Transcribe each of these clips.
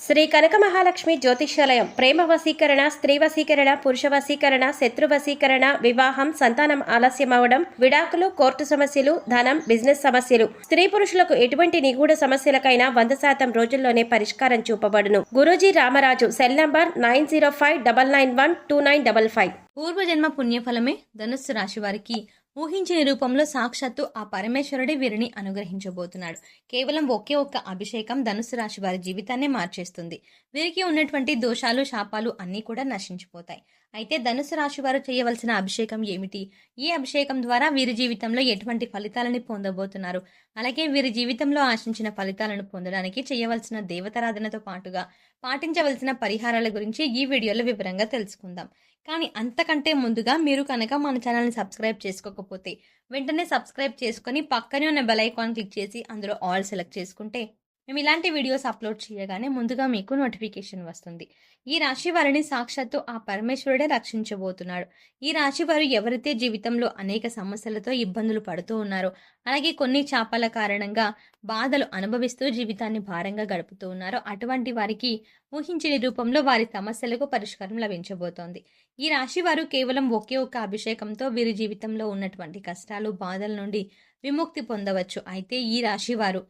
శ్రీ కనక మహాలక్ష్మి జ్యోతిష్యాలయం ప్రేమ వశీకరణ, స్త్రీ వశీకరణ, పురుష వశీకరణ, శత్రు వశీకరణ, వివాహం, సంతానం ఆలస్యం అవడం, విడాకులు, కోర్టు సమస్యలు, ధనం, బిజినెస్ సమస్యలు, స్త్రీ పురుషులకు ఎటువంటి నిగూఢ సమస్యలకైనా 100% రోజుల్లోనే పరిష్కారం చూపబడును. గురూజీ రామరాజు. Cell number 9059912955. పూర్వజన్మ పుణ్యఫలమే ధనుస్సు రాశి వారికి ఊహించని రూపంలో సాక్షాత్తు ఆ పరమేశ్వరుడే వీరిని అనుగ్రహించబోతున్నాడు. కేవలం ఒకే ఒక్క అభిషేకం ధనుస్సు రాశి వారి జీవితాన్నే మార్చేస్తుంది. వీరికి ఉన్నటువంటి దోషాలు, శాపాలు అన్నీ కూడా నశించిపోతాయి. అయితే ధనుస్సు రాశి వారు చేయవలసిన అభిషేకం ఏమిటి? ఈ అభిషేకం ద్వారా వీరి జీవితంలో ఎటువంటి ఫలితాలని పొందబోతున్నారు? అలాగే వీరి జీవితంలో ఆశించిన ఫలితాలను పొందడానికి చేయవలసిన దేవతారాధనతో పాటుగా పాటించవలసిన పరిహారాల గురించి ఈ వీడియోలో వివరంగా తెలుసుకుందాం. కానీ అంతకంటే ముందుగా మీరు కనుక మన ఛానల్ని సబ్స్క్రైబ్ చేసుకోకపోతే వెంటనే సబ్స్క్రైబ్ చేసుకొని పక్కనే ఉన్న బెల్ ఐకాన్ క్లిక్ చేసి అందులో ఆల్ సెలెక్ట్ చేసుకుంటే మేము ఇలాంటి వీడియోస్ అప్లోడ్ చేయగానే ముందుగా మీకు నోటిఫికేషన్ వస్తుంది. ఈ రాశి వారిని సాక్షాత్తు ఆ పరమేశ్వరుడే రక్షించబోతున్నాడు. ఈ రాశి వారు ఎవరైతే జీవితంలో అనేక సమస్యలతో ఇబ్బందులు పడుతూ ఉన్నారో, అలాగే కొన్ని చాపల కారణంగా బాధలు అనుభవిస్తూ జీవితాన్ని భారంగా గడుపుతూ ఉన్నారో అటువంటి వారికి ఊహించని రూపంలో వారి సమస్యలకు పరిష్కారం లభించబోతోంది. ఈ రాశి వారు కేవలం ఒకే ఒక్క అభిషేకంతో వీరి జీవితంలో ఉన్నటువంటి కష్టాలు, బాధల నుండి విముక్తి పొందవచ్చు. అయితే ఈ రాశి వారు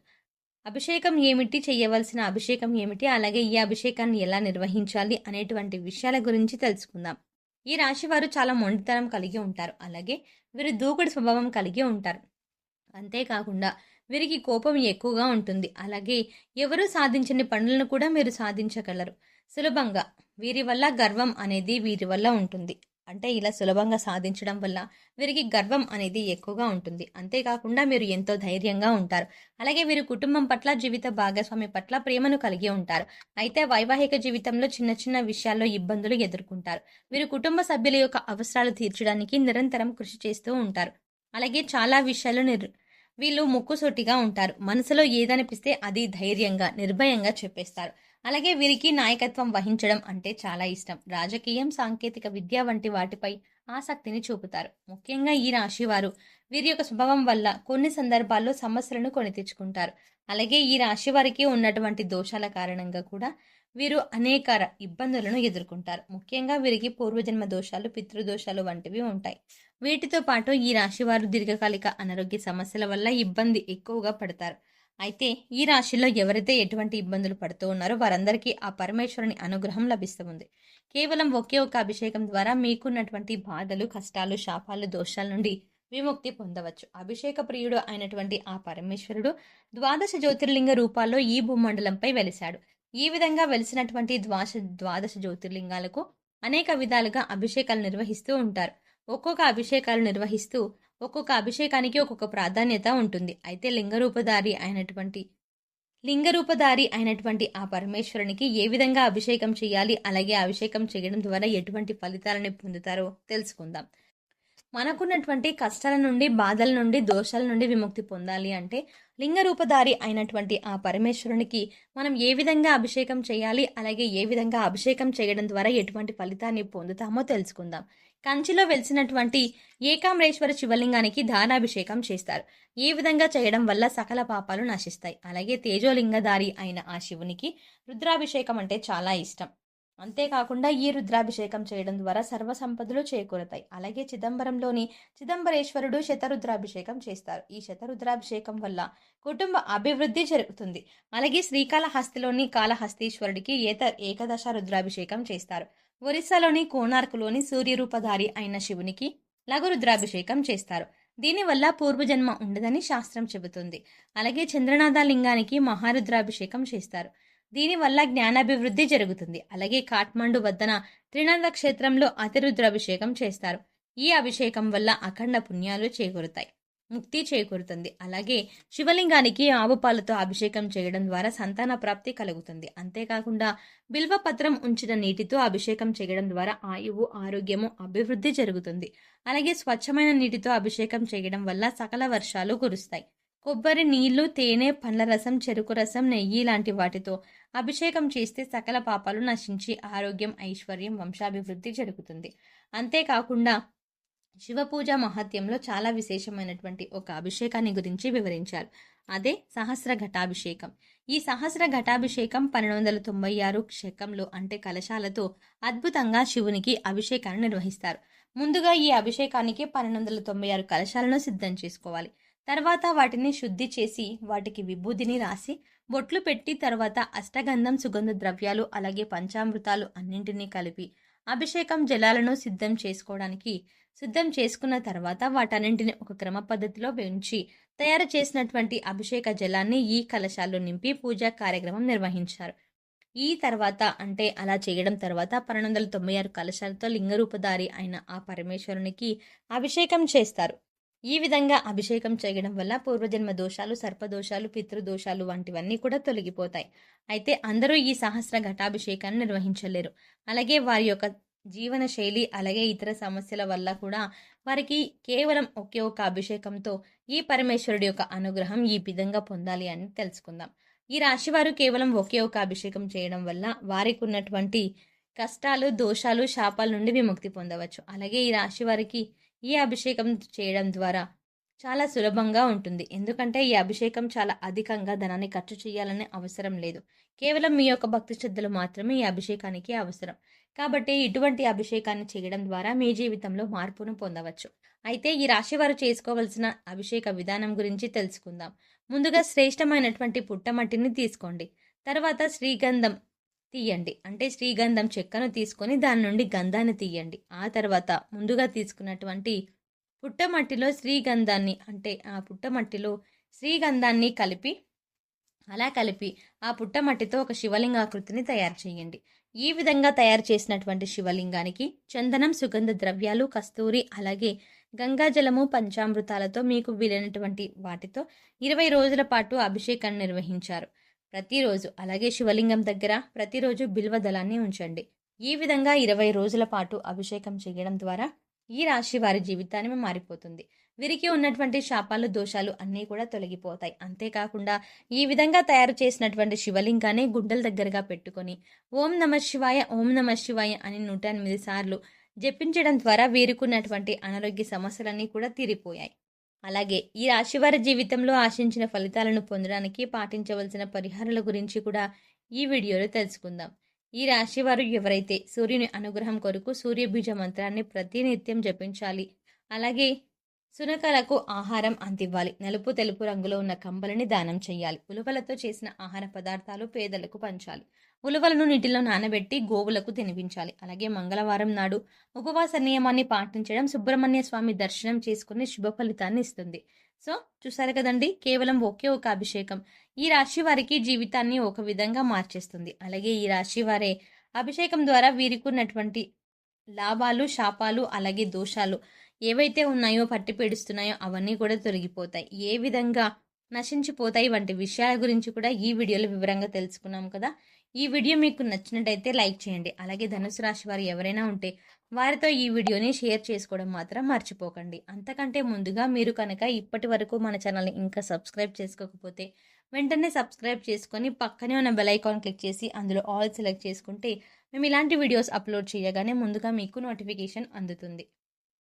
అభిషేకం ఏమిటి, చేయవలసిన అభిషేకం ఏమిటి, అలాగే ఈ అభిషేకాన్ని ఎలా నిర్వహించాలి అనేటువంటి విషయాల గురించి తెలుసుకుందాం. ఈ రాశి వారు చాలా మొండితనం కలిగి ఉంటారు. అలాగే వీరు దూకుడు స్వభావం కలిగి ఉంటారు. అంతేకాకుండా వీరికి కోపం ఎక్కువగా ఉంటుంది. అలాగే ఎవరూ సాధించని పనులను కూడా మీరు సాధించగలరు సులభంగా. వీరి వల్ల గర్వం అనేది వీరి వల్ల ఉంటుంది. అంటే ఇలా సులభంగా సాధించడం వల్ల వీరికి గర్వం అనేది ఎక్కువగా ఉంటుంది. అంతేకాకుండా వీరు ఎంతో ధైర్యంగా ఉంటారు. అలాగే వీరు కుటుంబం పట్ల, జీవిత భాగస్వామి పట్ల ప్రేమను కలిగి ఉంటారు. అయితే వైవాహిక జీవితంలో చిన్న చిన్న విషయాల్లో ఇబ్బందులు ఎదుర్కొంటారు. వీరు కుటుంబ సభ్యుల యొక్క అవసరాలు తీర్చడానికి నిరంతరం కృషి చేస్తూ ఉంటారు. అలాగే చాలా విషయాలు వీళ్ళు ముక్కుసూటిగా ఉంటారు. మనసులో ఏదనిపిస్తే అది ధైర్యంగా, నిర్భయంగా చెప్పేస్తారు. అలాగే వీరికి నాయకత్వం వహించడం అంటే చాలా ఇష్టం. రాజకీయం, సాంకేతిక విద్య వంటి వాటిపై ఆసక్తిని చూపుతారు. ముఖ్యంగా ఈ రాశి వారు వీరి యొక్క స్వభావం వల్ల కొన్ని సందర్భాల్లో సమస్యలను కొని తెచ్చుకుంటారు. అలాగే ఈ రాశి వారికి ఉన్నటువంటి దోషాల కారణంగా కూడా వీరు అనేక ఇబ్బందులను ఎదుర్కొంటారు. ముఖ్యంగా వీరికి పూర్వజన్మ దోషాలు, పితృదోషాలు వంటివి ఉంటాయి. వీటితో పాటు ఈ రాశి వారు దీర్ఘకాలిక అనారోగ్య సమస్యల వల్ల ఇబ్బంది ఎక్కువగా పడతారు. అయితే ఈ రాశిలో ఎవరైతే ఎటువంటి ఇబ్బందులు పడుతూ ఉన్నారో వారందరికీ ఆ పరమేశ్వరుని అనుగ్రహం లభిస్తుంది. కేవలం ఒకే ఒక అభిషేకం ద్వారా మీకున్నటువంటి బాధలు, కష్టాలు, శాపాలు, దోషాల నుండి విముక్తి పొందవచ్చు. అభిషేక ప్రియుడు అయినటువంటి ఆ పరమేశ్వరుడు 12 జ్యోతిర్లింగ రూపాల్లో ఈ భూమండలంపై వెలిశాడు. ఈ విధంగా వెలిసినటువంటి ద్వాదశ జ్యోతిర్లింగాలకు అనేక విధాలుగా అభిషేకాలు నిర్వహిస్తూ ఉంటారు. ఒక్కొక్క అభిషేకానికి ఒక్కొక్క ప్రాధాన్యత ఉంటుంది. అయితే లింగరూపధారి అయినటువంటి ఆ పరమేశ్వరునికి ఏ విధంగా అభిషేకం చేయాలి, అలాగే అభిషేకం చేయడం ద్వారా ఎటువంటి ఫలితాలను పొందుతారో తెలుసుకుందాం. మనకున్నటువంటి కష్టాల నుండి, బాధల నుండి, దోషాల నుండి విముక్తి పొందాలి అంటే లింగరూపధారి అయినటువంటి ఆ పరమేశ్వరునికి మనం ఏ విధంగా అభిషేకం చేయాలి, అలాగే ఏ విధంగా అభిషేకం చేయడం ద్వారా ఎటువంటి ఫలితాన్ని పొందుతామో తెలుసుకుందాం. కంచిలో వెలిసినటువంటి ఏకామ్రేశ్వర శివలింగానికి ధారాభిషేకం చేస్తారు. ఈ విధంగా చేయడం వల్ల సకల పాపాలు నశిస్తాయి. అలాగే తేజోలింగధారి అయిన ఆ శివునికి రుద్రాభిషేకం అంటే చాలా ఇష్టం. అంతేకాకుండా ఈ రుద్రాభిషేకం చేయడం ద్వారా సర్వ సంపదలు చేకూరతాయి. అలాగే చిదంబరంలోని చిదంబరేశ్వరుడు శతరుద్రాభిషేకం చేస్తారు. ఈ శతరుద్రాభిషేకం వల్ల కుటుంబ అభివృద్ధి జరుగుతుంది. అలాగే శ్రీకాళహస్తిలోని కాళహస్తీశ్వరుడికి ఏకదశ రుద్రాభిషేకం చేస్తారు. ఒరిస్సాలోని కోణార్కులోని సూర్యరూపధారి అయిన శివునికి లఘు రుద్రాభిషేకం చేస్తారు. దీనివల్ల పూర్వజన్మ ఉండదని శాస్త్రం చెబుతుంది. అలాగే చంద్రనాథ లింగానికి మహారుద్రాభిషేకం చేస్తారు. దీనివల్ల జ్ఞానాభివృద్ధి జరుగుతుంది. అలాగే కాఠ్మండు వద్దన త్రినాథ క్షేత్రంలో అతిరుద్రాభిషేకం చేస్తారు. ఈ అభిషేకం వల్ల అఖండ పుణ్యాలు చేకూరుతాయి, ముక్తి చేకూరుతుంది. అలాగే శివలింగానికి ఆవు పాలతో అభిషేకం చేయడం ద్వారా సంతాన ప్రాప్తి కలుగుతుంది. అంతేకాకుండా బిల్వపత్రం ఉంచిన నీటితో అభిషేకం చేయడం ద్వారా ఆయువు, ఆరోగ్యము, అభివృద్ధి జరుగుతుంది. అలాగే స్వచ్ఛమైన నీటితో అభిషేకం చేయడం వల్ల సకల వర్షాలు కురుస్తాయి. కొబ్బరి నీళ్లు, తేనె, పండ్ల రసం, చెరుకు రసం, నెయ్యి లాంటి వాటితో అభిషేకం చేస్తే సకల పాపాలు నశించి ఆరోగ్యం, ఐశ్వర్యం, వంశాభివృద్ధి జరుగుతుంది. అంతేకాకుండా శివపూజ మహత్యంలో చాలా విశేషమైనటువంటి ఒక అభిషేకాన్ని గురించి వివరించారు. అదే సహస్ర ఘటాభిషేకం. ఈ సహస్ర ఘటాభిషేకం 1296 శకంలో అంటే కలశాలతో అద్భుతంగా శివునికి అభిషేకాన్ని నిర్వహిస్తారు. ముందుగా ఈ అభిషేకానికి 1296 కలశాలను సిద్ధం చేసుకోవాలి. తర్వాత వాటిని శుద్ధి చేసి వాటికి విభూదిని రాసి బొట్లు పెట్టి తర్వాత అష్టగంధం సుగంధ ద్రవ్యాలు అలాగే పంచామృతాలు అన్నింటినీ కలిపి అభిషేకం జలాలను సిద్ధం చేసుకున్న తర్వాత వాటన్నింటిని ఒక క్రమ పద్ధతిలో ఉంచి తయారు చేసినటువంటి అభిషేక జలాన్ని ఈ కలశాల్లో నింపి పూజా కార్యక్రమం నిర్వహించారు. ఈ తర్వాత అంటే అలా చేయడం తర్వాత 1296 కలశాలతో లింగరూపధారి అయిన ఆ పరమేశ్వరునికి అభిషేకం చేస్తారు. ఈ విధంగా అభిషేకం చేయడం వల్ల పూర్వజన్మ దోషాలు, సర్పదోషాలు, పితృదోషాలు వంటివన్నీ కూడా తొలగిపోతాయి. అయితే అందరూ ఈ సహస్ర ఘటాభిషేకాన్ని నిర్వహించలేరు. అలాగే వారి యొక్క జీవన శైలి అలాగే ఇతర సమస్యల వల్ల కూడా వారికి కేవలం ఒకే ఒక అభిషేకంతో ఈ పరమేశ్వరుడి యొక్క అనుగ్రహం ఈ విధంగా పొందాలి అని తెలుసుకుందాం. ఈ రాశి వారు కేవలం ఒకే ఒక అభిషేకం చేయడం వల్ల వారికి ఉన్నటువంటి కష్టాలు, దోషాలు, శాపాల నుండి విముక్తి పొందవచ్చు. అలాగే ఈ రాశి వారికి ఈ అభిషేకం చేయడం ద్వారా చాలా సులభంగా ఉంటుంది. ఎందుకంటే ఈ అభిషేకం చాలా అధికంగా ధనాన్ని ఖర్చు చేయాలనే అవసరం లేదు. కేవలం మీ యొక్క భక్తి శ్రద్ధలు మాత్రమే ఈ అభిషేకానికి అవసరం. కాబట్టి ఇటువంటి అభిషేకాన్ని చేయడం ద్వారా మీ జీవితంలో మార్పును పొందవచ్చు. అయితే ఈ రాశి వారు చేసుకోవలసిన అభిషేక విధానం గురించి తెలుసుకుందాం. ముందుగా శ్రేష్టమైనటువంటి పుట్టమట్టిని తీసుకోండి. తర్వాత శ్రీగంధం తీయండి. అంటే శ్రీగంధం చెక్కను తీసుకొని దాని నుండి గంధాన్ని తీయండి. ఆ తర్వాత ముందుగా తీసుకున్నటువంటి పుట్టమట్టిలో శ్రీగంధాన్ని అంటే ఆ పుట్టమట్టిలో శ్రీగంధాన్ని కలిపి ఆ పుట్టమట్టితో ఒక శివలింగాకృతిని తయారు చేయండి. ఈ విధంగా తయారు చేసినటువంటి శివలింగానికి చందనం, సుగంధ ద్రవ్యాలు, కస్తూరి అలాగే గంగాజలము, పంచామృతాలతో మీకు వీలైనటువంటి వాటితో 20 రోజుల పాటు అభిషేకాన్ని నిర్వహించారు. ప్రతిరోజు అలాగే శివలింగం దగ్గర ప్రతిరోజు బిల్వ దళాన్ని ఉంచండి. ఈ విధంగా 20 రోజుల పాటు అభిషేకం చేయడం ద్వారా ఈ రాశి వారి జీవితాన్ని మారిపోతుంది. వీరికి ఉన్నటువంటి శాపాలు, దోషాలు అన్నీ కూడా తొలగిపోతాయి. అంతేకాకుండా ఈ విధంగా తయారు చేసినటువంటి శివలింగాన్ని గుండెల దగ్గరగా పెట్టుకొని ఓం నమ శివాయ, ఓం నమ శివాయ అని 108 సార్లు జపించడం ద్వారా వీరుకున్నటువంటి అనారోగ్య సమస్యలన్నీ కూడా తీరిపోయాయి. అలాగే ఈ రాశివారి జీవితంలో ఆశించిన ఫలితాలను పొందడానికి పాటించవలసిన పరిహారాల గురించి కూడా ఈ వీడియోలో తెలుసుకుందాం. ఈ రాశివారు ఎవరైతే సూర్యుని అనుగ్రహం కొరకు సూర్యబీజ మంత్రాన్ని ప్రతినిత్యం జపించాలి. అలాగే సునకాలకు ఆహారం అందివ్వాలి. నలుపు, తెలుపు రంగులో ఉన్న కంబలని దానం చేయాలి. ఉలువలతో చేసిన ఆహార పదార్థాలు పేదలకు పంచాలి. ఉలువలను నీటిలో నానబెట్టి గోవులకు తినిపించాలి. అలాగే మంగళవారం నాడు ఉపవాస నియమాన్ని పాటించడం సుబ్రహ్మణ్య స్వామి దర్శనం చేసుకుని శుభ ఫలితాన్ని ఇస్తుంది. సో చూసారు కదండి, కేవలం ఒకే ఒక అభిషేకం ఈ రాశి వారికి జీవితాన్ని ఒక విధంగా మార్చేస్తుంది. అలాగే ఈ రాశి వారే అభిషేకం ద్వారా వీరికి ఉన్నటువంటి లాభాలు, శాపాలు అలాగే దోషాలు ఏవైతే ఉన్నాయో, పట్టి పీడిస్తున్నాయో అవన్నీ కూడా తొలగిపోతాయి. ఏ విధంగా నశించిపోతాయి వంటి విషయాల గురించి కూడా ఈ వీడియోలో వివరంగా తెలుసుకున్నాం కదా. ఈ వీడియో మీకు నచ్చినట్టయితే లైక్ చేయండి. అలాగే ధనుసు రాశి వారు ఎవరైనా ఉంటే వారితో ఈ వీడియోని షేర్ చేసుకోవడం మాత్రం మర్చిపోకండి. అంతకంటే ముందుగా మీరు కనుక ఇప్పటి వరకు మన ఛానల్ని ఇంకా సబ్స్క్రైబ్ చేసుకోకపోతే వెంటనే సబ్స్క్రైబ్ చేసుకొని పక్కనే ఉన్న బెల్ ఐకాన్ క్లిక్ చేసి అందులో ఆల్ సెలెక్ట్ చేసుకుంటే మేము ఇలాంటి వీడియోస్ అప్లోడ్ చేయగానే ముందుగా మీకు నోటిఫికేషన్ అందుతుంది.